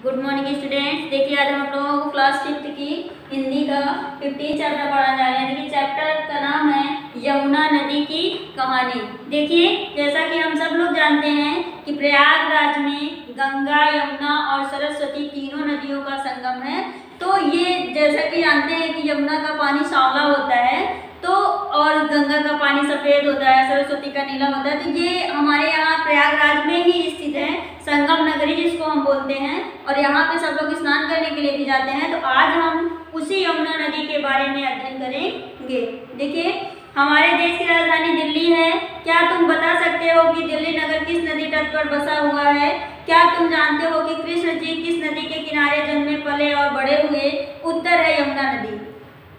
Good morning students. देखिए आज हम लोगों को क्लास 5 की हिंदी का 15 चैप्टर पढ़ाने जा रहे हैं। देखिए चैप्टर का नाम है यमुना नदी की कहानी। देखिए जैसा कि हम सब लोग जानते हैं कि प्रयागराज में गंगा, यमुना और सरस्वती तीनों नदियों का संगम है। तो ये जैसा कि जानते हैं कि यमुना का पानी सांवला होता है तो और गंगा का पानी सफ़ेद होता है, सरस्वती का नीला होता है। तो ये हमारे यहाँ प्रयागराज में ही स्थित है, संगम नगरी जिसको हम बोलते हैं, और यहाँ पे सब लोग स्नान करने के लिए भी जाते हैं। तो आज हम उसी यमुना नदी के बारे में अध्ययन करेंगे। देखिए हमारे देश की राजधानी दिल्ली है। क्या तुम बता सकते हो कि दिल्ली नगर किस नदी तट पर बसा हुआ है? क्या तुम जानते हो कि कृष्ण जी किस नदी के किनारे जन्मे, पले और बड़े हुए? उत्तर है यमुना नदी,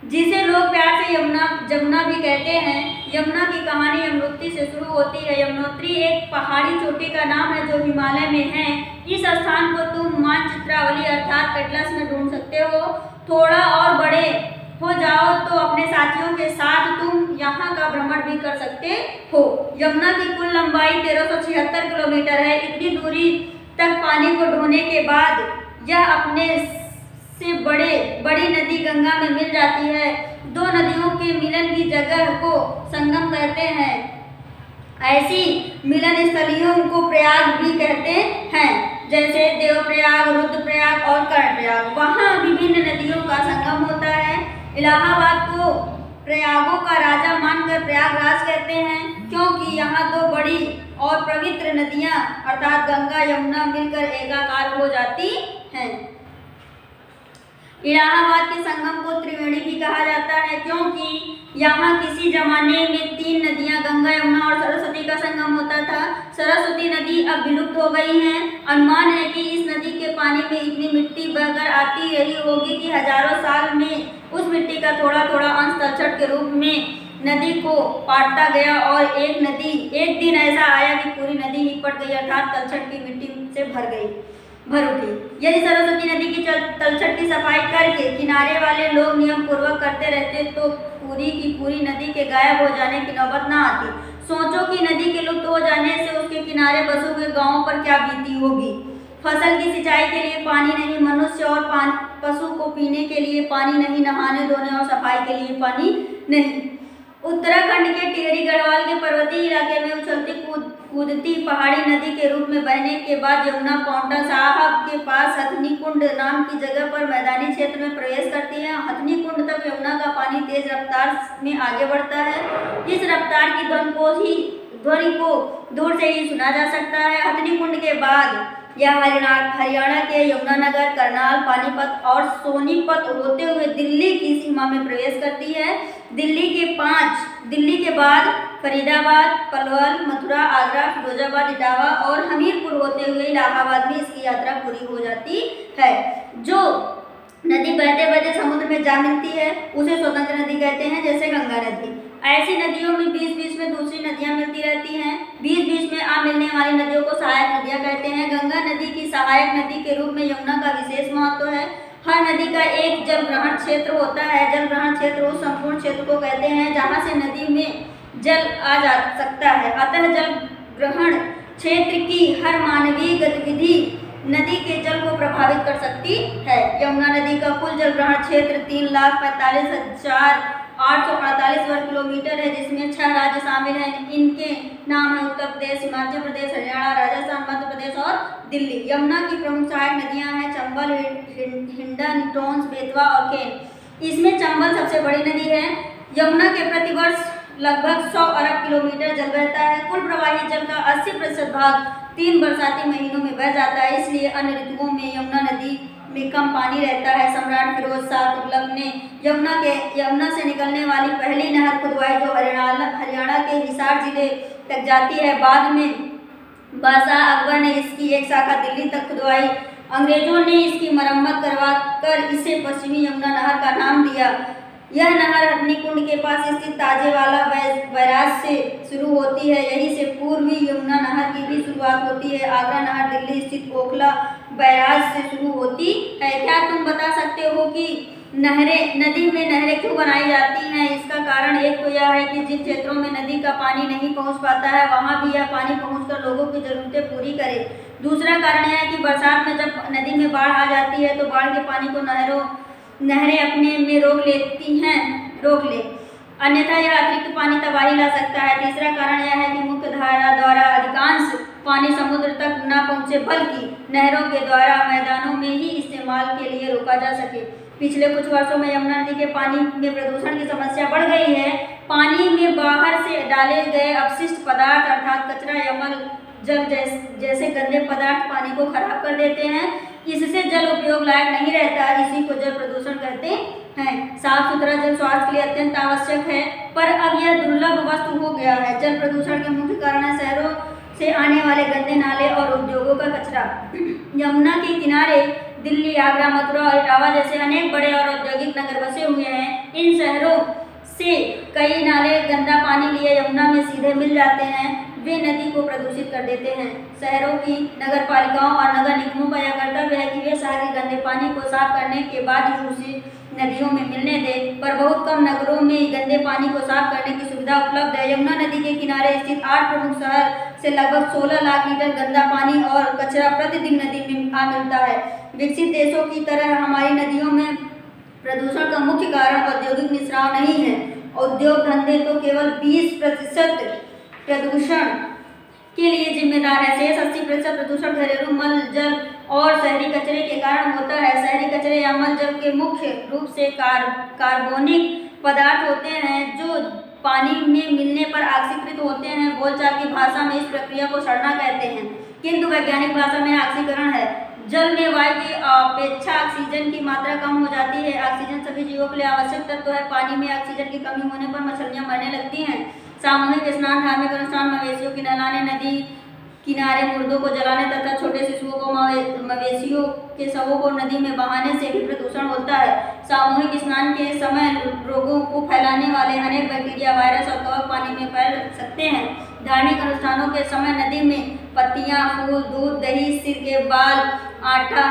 जिसे लोग प्यार से जमुना भी कहते हैं। यमुना की कहानी यमुनोत्री से शुरू होती है। यमुनोत्री एक पहाड़ी चोटी का नाम है जो हिमालय में है। इस स्थान को तुम मानचित्रावली अर्थात एटलस में ढूंढ सकते हो। थोड़ा और बड़े हो जाओ तो अपने साथियों के साथ तुम यहाँ का भ्रमण भी कर सकते हो। यमुना की कुल लंबाई 1376 किलोमीटर है। इतनी दूरी तक पानी को ढोने के बाद यह अपने से बड़ी नदी गंगा में मिल जाती है। दो नदियों के मिलन की जगह को संगम कहते हैं। ऐसी मिलन स्थलियों को प्रयाग भी कहते हैं, जैसे देवप्रयाग, रुद्रप्रयाग और कर्णप्रयाग। वहाँ विभिन्न नदियों का संगम होता है। इलाहाबाद को प्रयागों का राजा मानकर प्रयागराज कहते हैं, क्योंकि यहाँ दो बड़ी और पवित्र नदियाँ अर्थात गंगा यमुना मिलकर एकाकार हो जाती हैं। इलाहाबाद के संगम को त्रिवेणी भी कहा जाता है, क्योंकि यहाँ किसी जमाने में 3 नदियाँ गंगा, यमुना और सरस्वती का संगम होता था। सरस्वती नदी अब विलुप्त हो गई है। अनुमान है कि इस नदी के पानी में इतनी मिट्टी बहकर आती रही होगी कि हजारों साल में उस मिट्टी का थोड़ा थोड़ा अंश तलछट के रूप में नदी को पाटता गया और एक दिन ऐसा आया कि पूरी नदी ही पट गई अर्थात तलछट की मिट्टी से भर उठी। यदि सरस्वती नदी की तलछट की सफाई करके किनारे वाले लोग नियम पूर्वक करते रहते तो पूरी की पूरी नदी के गायब हो जाने की नौबत ना आती। सोचो कि नदी के लुप्त हो जाने से उसके किनारे बसे हुए गांवों पर क्या बीती होगी। फसल की सिंचाई के लिए पानी नहीं, मनुष्य और पशु को पीने के लिए पानी नहीं, नहाने धोने और सफाई के लिए पानी नहीं। उत्तराखंड के टिहरी गढ़वाल के पर्वतीय इलाके में उछलती कूदती पहाड़ी नदी के रूप में बहने के बाद यमुना पांवटा साहब के पास हथनी कुंड नाम की जगह पर मैदानी क्षेत्र में प्रवेश करती है। हथनी कुंड तक यमुना का पानी तेज रफ्तार में आगे बढ़ता है। इस रफ्तार की ध्वनि को दूर से ही सुना जा सकता है। हथनी कुंड के बाद यह हरियाणा के यमुनानगर, करनाल, पानीपत और सोनीपत होते हुए दिल्ली की सीमा में प्रवेश करती है। दिल्ली के बाद फरीदाबाद, पलवल, मथुरा, आगरा, फिरोजाबाद, इटावा और हमीरपुर होते हुए इलाहाबाद में इसकी यात्रा पूरी हो जाती है। जो नदी बहते बहते समुद्र में जा मिलती है उसे स्वतंत्र नदी कहते हैं, जैसे गंगा नदी। ऐसी नदियों में बीच-बीच में दूसरी नदियां मिलती रहती हैं। बीच-बीच में आ मिलने वाली नदियों को सहायक नदियां कहते हैं। गंगा नदी की सहायक नदी के रूप में यमुना का विशेष महत्व है। हर नदी का एक जल ग्रहण क्षेत्र होता है। जल ग्रहण क्षेत्र उस संपूर्ण क्षेत्र को कहते हैं जहाँ से नदी में जल आ जा सकता है। अतः जल ग्रहण क्षेत्र की हर मानवीय गतिविधि नदी के जल को प्रभावित कर सकती है। यमुना नदी का कुल जल ग्रहण क्षेत्र 3,45,848 वर्ग किलोमीटर है, जिसमें 6 राज्य शामिल हैं। इनके नाम है उत्तर प्रदेश, हिमाचल प्रदेश, हरियाणा, राजस्थान, मध्य प्रदेश और दिल्ली। यमुना की प्रमुख सहायक नदियां हैं चंबल, हिंडन, टोंस, बेतवा और केन। इसमें चंबल सबसे बड़ी नदी है। यमुना के प्रतिवर्ष लगभग 100 अरब किलोमीटर जल बहता है। कुल प्रवाही जल का 80% भाग 3 बरसाती महीनों में बह जाता है, इसलिए अन्य ऋतुओं में यमुना नदी में कम पानी रहता है। सम्राट फिरोज शाह तुगलक ने यमुना से निकलने वाली पहली नहर खुदवाई, जो हरियाणा के हिसार जिले तक जाती है। बाद में बादशाह अकबर ने इसकी एक शाखा दिल्ली तक खुदवाई। अंग्रेजों ने इसकी मरम्मत करवाकर इसे पश्चिमी यमुना नहर का नाम दिया। यह नहर हथनी कुंड के पास स्थित ताजेवाला बैराज से शुरू होती है। यहीं से पूर्वी यमुना नहर की भी शुरुआत होती है। आगरा नहर दिल्ली स्थित ओखला बैराज से शुरू होती है। क्या तुम बता सकते हो कि नदी में नहरें क्यों बनाई जाती हैं, इसका कारण एक तो यह है कि जिन क्षेत्रों में नदी का पानी नहीं पहुंच पाता है वहां भी यह पानी पहुंचकर लोगों की जरूरतें पूरी करे। दूसरा कारण यह है कि बरसात में जब नदी में बाढ़ आ जाती है तो बाढ़ के पानी को नहरें अपने में रोक ले, अन्यथा यह अतिरिक्त पानी तबाही ला सकता है। तीसरा कारण यह है कि मुख्य धारा द्वारा अधिकांश पानी समुद्र तक न पहुंचे, बल्कि नहरों के द्वारा मैदानों में ही इस्तेमाल के लिए रोका जा सके। पिछले कुछ वर्षों में यमुना नदी के पानी में प्रदूषण की समस्या बढ़ गई है। पानी में बाहर से डाले गए अपशिष्ट पदार्थ अर्थात कचरा या मल जल जैसे गंदे पदार्थ पानी को खराब कर देते हैं। इससे जल उपयोग लायक नहीं रहता, इसी को जल प्रदूषण कहते हैं। साफ सुथरा जल स्वास्थ्य के लिए अत्यंत आवश्यक है, पर अब यह दुर्लभ वस्तु हो गया है। जल प्रदूषण के मुख्य कारण है शहरों से आने वाले गंदे नाले और उद्योगों का कचरा। यमुना के किनारे दिल्ली, आगरा, मथुरा और इटावा जैसे अनेक बड़े और औद्योगिक नगर बसे हुए हैं। इन शहरों से कई नाले गंदा पानी लिए यमुना में सीधे मिल जाते हैं, वे नदी को प्रदूषित कर देते हैं। शहरों की नगर पालिकाओं और नगर निगमों का यह कर्तव्य है कि वे शहर के गंदे पानी को साफ करने के बाद ही उसे नदियों में मिलने दें, पर बहुत कम नगरों में गंदे पानी को साफ करने की सुविधा उपलब्ध है। यमुना नदी के किनारे स्थित 8 प्रमुख शहर से लगभग 16 लाख लीटर गंदा पानी और कचरा प्रतिदिन नदी में आ मिलता है। विकसित देशों की तरह हमारी नदियों में प्रदूषण का मुख्य कारण औद्योगिक निस्राव नहीं है। उद्योग धंधे तो केवल 20% प्रदूषण के लिए जिम्मेदार है। शेष 80% प्रदूषण घरेलू मल जल और शहरी कचरे के कारण होता है। शहरी कचरे या मल जल के मुख्य रूप से कार्बोनिक पदार्थ होते हैं जो पानी में मिलने पर ऑक्सीकृत होते हैं। बोलचाल की भाषा में इस प्रक्रिया को सड़ना कहते हैं, किंतु वैज्ञानिक भाषा में ऑक्सीकरण है। जल में वायु की अपेक्षा ऑक्सीजन की मात्रा कम हो जाती है। ऑक्सीजन सभी जीवों के लिए आवश्यक तत्व है। पानी में ऑक्सीजन की कमी होने पर मछलियां मरने लगती हैं। सामूहिक स्नान, धार्मिक अनुष्ठान, मवेशियों की नहलाने, नदी किनारे मुर्दों को जलाने तथा छोटे शिशुओं को मवेशियों के शवों को नदी में बहाने से भी प्रदूषण होता है। सामूहिक स्नान के समय रोगों को फैलाने वाले अनेक बैक्टीरिया, वायरस और कवक पानी में फैल सकते हैं। धार्मिक अनुष्ठानों के समय नदी में पत्तियां, फूल, दूध, दही, सिर के बाल, आटा,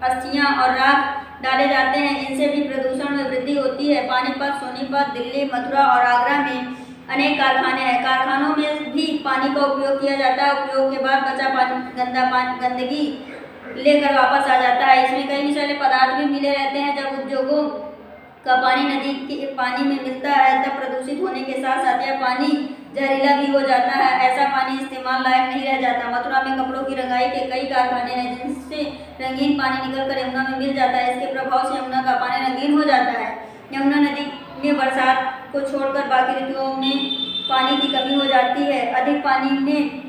अस्थियां और राख डाले जाते हैं। इनसे भी प्रदूषण में वृद्धि होती है। पानीपत, सोनीपत, दिल्ली, मथुरा और आगरा में अनेक कारखाने हैं। कारखानों में भी पानी का उपयोग किया जाता है। उपयोग के बाद बचा गंदगी लेकर वापस आ जाता है। इसमें कई विषैले पदार्थ भी मिले रहते हैं। जब उद्योगों का पानी नदी के पानी में मिलता है तब प्रदूषित होने के साथ साथ यह पानी जहरीला भी हो जाता है। ऐसा पानी इस्तेमाल लायक नहीं रह जाता। मथुरा में कपड़ों की रंगाई के कई कारखाने हैं जिनसे रंगीन पानी निकलकर यमुना में मिल जाता है। इसके प्रभाव से यमुना का पानी रंगीन हो जाता है। यमुना नदी में बरसात को छोड़कर बाकी ऋतुओं में पानी की कमी हो जाती है। अधिक पानी में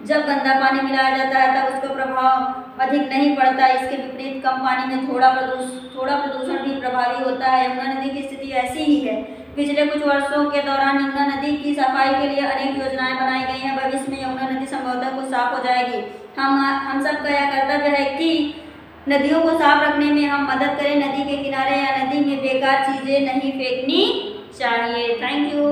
जब गंदा पानी मिलाया जाता है तब उसका प्रभाव अधिक नहीं पड़ता। इसके विपरीत कम पानी में थोड़ा प्रदूषण भी प्रभावी होता है। यमुना नदी की स्थिति ऐसी ही है। पिछले कुछ वर्षों के दौरान यमुना नदी की सफाई के लिए अनेक योजनाएं बनाई गई हैं। भविष्य में यमुना नदी संभवतः कुछ साफ हो जाएगी। हम सबका यह कर्तव्य है कि नदियों को साफ रखने में हम मदद करें। नदी के किनारे या नदी में बेकार चीजें नहीं फेंकनी चाहिए। Thank you.